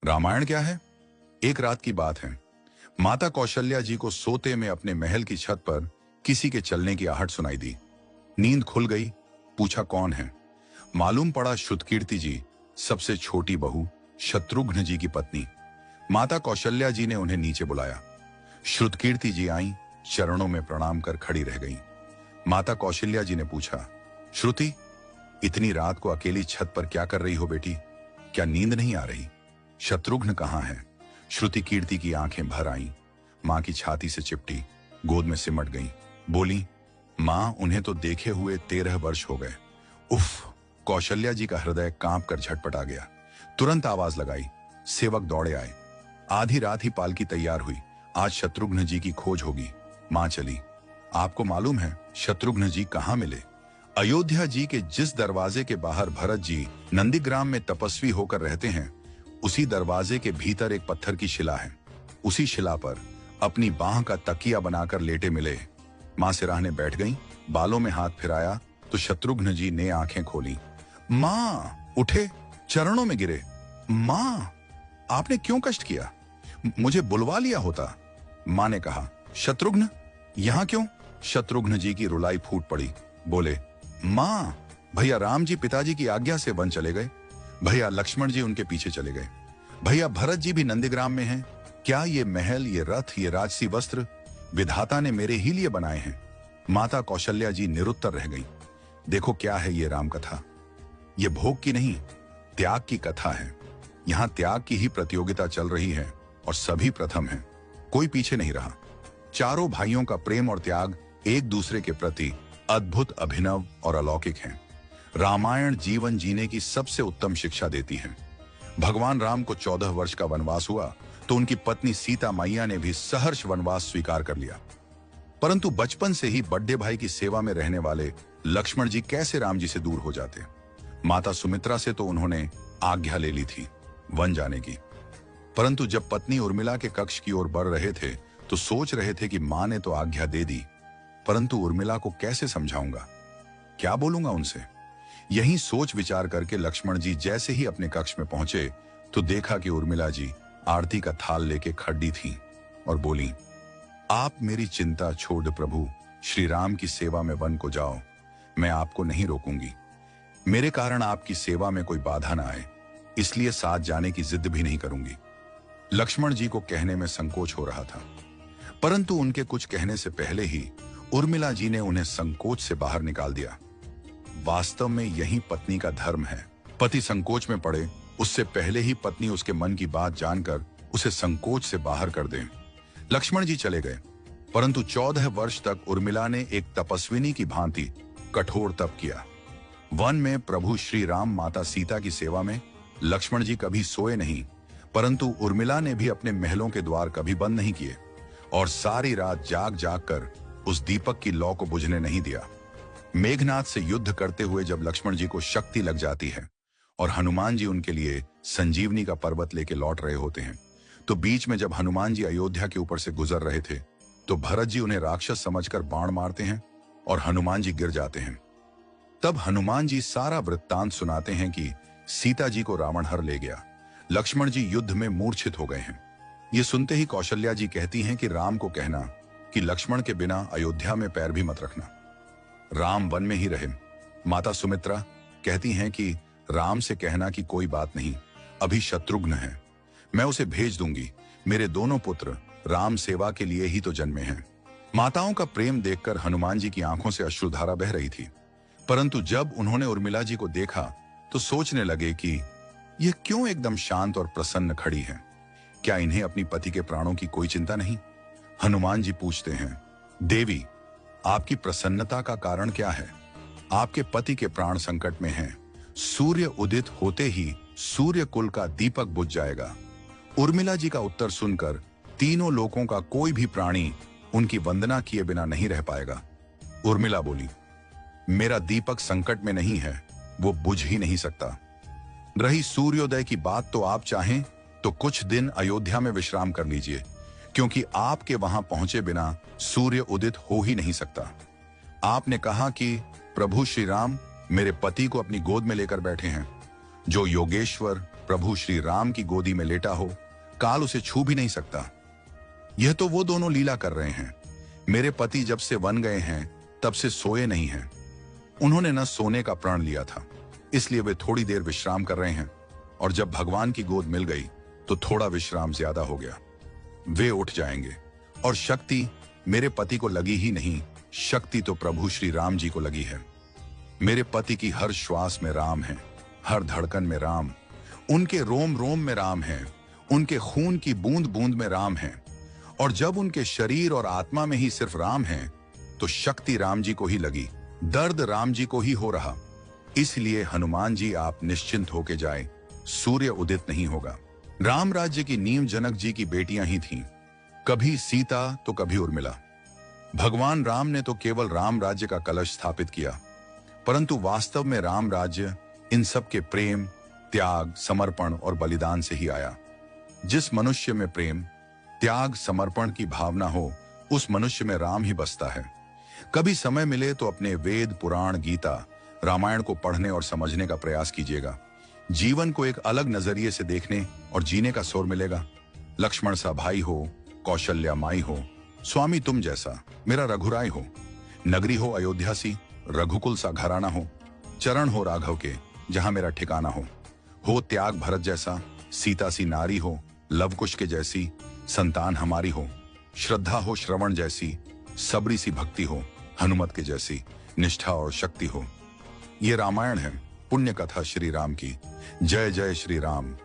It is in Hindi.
रामायण क्या है? एक रात की बात है। माता कौशल्या जी को सोते में अपने महल की छत पर किसी के चलने की आहट सुनाई दी। नींद खुल गई। पूछा कौन है? मालूम पड़ा श्रुतकीर्ति जी, सबसे छोटी बहू, शत्रुघ्न जी की पत्नी। माता कौशल्या जी ने उन्हें नीचे बुलाया। श्रुतकीर्ति जी आई, चरणों में प्रणाम कर खड़ी रह गई। माता कौशल्या जी ने पूछा, श्रुति, इतनी रात को अकेली छत पर क्या कर रही हो बेटी? क्या नींद नहीं आ रही? शत्रुघ्न कहाँ है? श्रुति कीर्ति की आंखें भर आईं, मां की छाती से चिपटी, गोद में सिमट गई। बोली, मां, उन्हें तो देखे हुए 13 वर्ष हो गए। उफ! कौशल्या जी का हृदय कांप कर झटपटा गया। तुरंत आवाज लगाई। सेवक दौड़े आए। आधी रात ही पालकी तैयार हुई। आज शत्रुघ्न जी की खोज होगी। मां चली। आपको मालूम है शत्रुघ्न जी कहाँ मिले? अयोध्या जी के जिस दरवाजे के बाहर भरत जी नंदीग्राम में तपस्वी होकर रहते हैं, उसी दरवाजे के भीतर एक पत्थर की शिला है। उसी शिला पर अपनी बाह का तकिया बनाकर लेटे मिले। मां सिराहने बैठ गईं, बालों में हाथ फिराया तो शत्रुघ्न जी ने आंखें खोली। मां! उठे, चरणों में गिरे। मां, आपने क्यों कष्ट किया? मुझे बुलवा लिया होता। मां ने कहा, शत्रुघ्न यहां क्यों? शत्रुघ्न जी की रुलाई फूट पड़ी। बोले, मां, भैया राम जी पिताजी की आज्ञा से वन चले गए। भैया लक्ष्मण जी उनके पीछे चले गए। भैया भरत जी भी नंदीग्राम में हैं। क्या ये महल, ये रथ, ये राजसी वस्त्र विधाता ने मेरे ही लिए बनाए हैं? माता कौशल्या जी निरुत्तर रह गई। देखो क्या है ये राम कथा। ये भोग की नहीं, त्याग की कथा है। यहां त्याग की ही प्रतियोगिता चल रही है और सभी प्रथम हैं। कोई पीछे नहीं रहा। चारों भाइयों का प्रेम और त्याग एक दूसरे के प्रति अद्भुत, अभिनव और अलौकिक है। रामायण जीवन जीने की सबसे उत्तम शिक्षा देती है। भगवान राम को 14 वर्ष का वनवास हुआ तो उनकी पत्नी सीता मैया ने भी सहर्ष वनवास स्वीकार कर लिया। परंतु बचपन से ही बड़े भाई की सेवा में रहने वाले लक्ष्मण जी कैसे राम जी से दूर हो जाते? माता सुमित्रा से तो उन्होंने आज्ञा ले ली थी वन जाने की। परंतु जब पत्नी उर्मिला के कक्ष की ओर बढ़ रहे थे तो सोच रहे थे कि मां ने तो आज्ञा दे दी, परंतु उर्मिला को कैसे समझाऊंगा, क्या बोलूंगा उनसे? यही सोच विचार करके लक्ष्मण जी जैसे ही अपने कक्ष में पहुंचे तो देखा कि उर्मिला जी आरती का थाल लेके खड़ी थी और बोली, आप मेरी चिंता छोड़ प्रभु, श्री राम की सेवा में वन को जाओ। मैं आपको नहीं रोकूंगी। मेरे कारण आपकी सेवा में कोई बाधा ना आए, इसलिए साथ जाने की जिद भी नहीं करूंगी। लक्ष्मण जी को कहने में संकोच हो रहा था, परंतु उनके कुछ कहने से पहले ही उर्मिला जी ने उन्हें संकोच से बाहर निकाल दिया। वास्तव में यही पत्नी का धर्म है। पति संकोच में पड़े उससे पहले ही पत्नी उसके मन की बात जानकर उसे संकोच से बाहर कर दे। लक्ष्मण जी चले गए, परंतु 14 वर्ष तक उर्मिला ने एक तपस्विनी की भांति कठोर तप किया। वन में प्रभु श्री राम माता सीता की सेवा में लक्ष्मण जी कभी सोए नहीं, परंतु उर्मिला ने भी अपने महलों के द्वार कभी बंद नहीं किए और सारी रात जाग जाग कर उस दीपक की लौ को बुझने नहीं दिया। मेघनाथ से युद्ध करते हुए जब लक्ष्मण जी को शक्ति लग जाती है और हनुमान जी उनके लिए संजीवनी का पर्वत लेके लौट रहे होते हैं, तो बीच में जब हनुमान जी अयोध्या के ऊपर से गुजर रहे थे तो भरत जी उन्हें राक्षस समझकर बाण मारते हैं और हनुमान जी गिर जाते हैं। तब हनुमान जी सारा वृत्तांत सुनाते हैं कि सीता जी को रावण हर ले गया, लक्ष्मण जी युद्ध में मूर्छित हो गए हैं। ये सुनते ही कौशल्या जी कहती हैं कि राम को कहना कि लक्ष्मण के बिना अयोध्या में पैर भी मत रखना, राम वन में ही रहे। माता सुमित्रा कहती हैं कि राम से कहना कि कोई बात नहीं, अभी शत्रुघ्न है, मैं उसे भेज दूंगी। मेरे दोनों पुत्र राम सेवा के लिए ही तो जन्मे हैं। माताओं का प्रेम देखकर हनुमान जी की आंखों से अश्रुधारा बह रही थी, परंतु जब उन्होंने उर्मिला जी को देखा तो सोचने लगे कि यह क्यों एकदम शांत और प्रसन्न खड़ी है। क्या इन्हें अपनी पति के प्राणों की कोई चिंता नहीं? हनुमान जी पूछते हैं, देवी, आपकी प्रसन्नता का कारण क्या है? आपके पति के प्राण संकट में हैं। सूर्य उदित होते ही सूर्य कुल का दीपक बुझ जाएगा। उर्मिला जी का उत्तर सुनकर तीनों लोकों का कोई भी प्राणी उनकी वंदना किए बिना नहीं रह पाएगा। उर्मिला बोली, मेरा दीपक संकट में नहीं है, वो बुझ ही नहीं सकता। रही सूर्योदय की बात, तो आप चाहें तो कुछ दिन अयोध्या में विश्राम कर लीजिए, क्योंकि आपके वहां पहुंचे बिना सूर्य उदित हो ही नहीं सकता। आपने कहा कि प्रभु श्री राम मेरे पति को अपनी गोद में लेकर बैठे हैं। जो योगेश्वर प्रभु श्री राम की गोदी में लेटा हो, काल उसे छू भी नहीं सकता। यह तो वो दोनों लीला कर रहे हैं। मेरे पति जब से वन गए हैं तब से सोए नहीं हैं। उन्होंने न सोने का प्रण लिया था, इसलिए वे थोड़ी देर विश्राम कर रहे हैं, और जब भगवान की गोद मिल गई तो थोड़ा विश्राम ज्यादा हो गया। वे उठ जाएंगे। और शक्ति मेरे पति को लगी ही नहीं, शक्ति तो प्रभु श्री राम जी को लगी है। मेरे पति की हर श्वास में राम है, हर धड़कन में राम, उनके रोम रोम में राम है, उनके खून की बूंद बूंद में राम है। और जब उनके शरीर और आत्मा में ही सिर्फ राम है तो शक्ति राम जी को ही लगी, दर्द राम जी को ही हो रहा। इसलिए हनुमान जी आप निश्चिंत होके जाए, सूर्य उदित नहीं होगा। राम राज्य की नींव जनक जी की बेटियां ही थीं, कभी सीता तो कभी उर्मिला। भगवान राम ने तो केवल राम राज्य का कलश स्थापित किया, परंतु वास्तव में राम राज्य इन सब के प्रेम, त्याग, समर्पण और बलिदान से ही आया। जिस मनुष्य में प्रेम, त्याग, समर्पण की भावना हो, उस मनुष्य में राम ही बसता है। कभी समय मिले तो अपने वेद, पुराण, गीता, रामायण को पढ़ने और समझने का प्रयास कीजिएगा। जीवन को एक अलग नजरिए से देखने और जीने का सुर मिलेगा। लक्ष्मण सा भाई हो, कौशल्या माई हो, स्वामी तुम जैसा मेरा रघुराय हो, नगरी हो अयोध्या सी, रघुकुल सा घराना हो, चरण हो राघव के जहां मेरा ठिकाना हो त्याग भरत जैसा, सीता सी नारी हो, लवकुश के जैसी संतान हमारी हो, श्रद्धा हो श्रवण जैसी, सबरी सी भक्ति हो, हनुमत के जैसी निष्ठा और शक्ति हो। ये रामायण है, पुण्य कथा श्री राम की। जय जय श्री राम।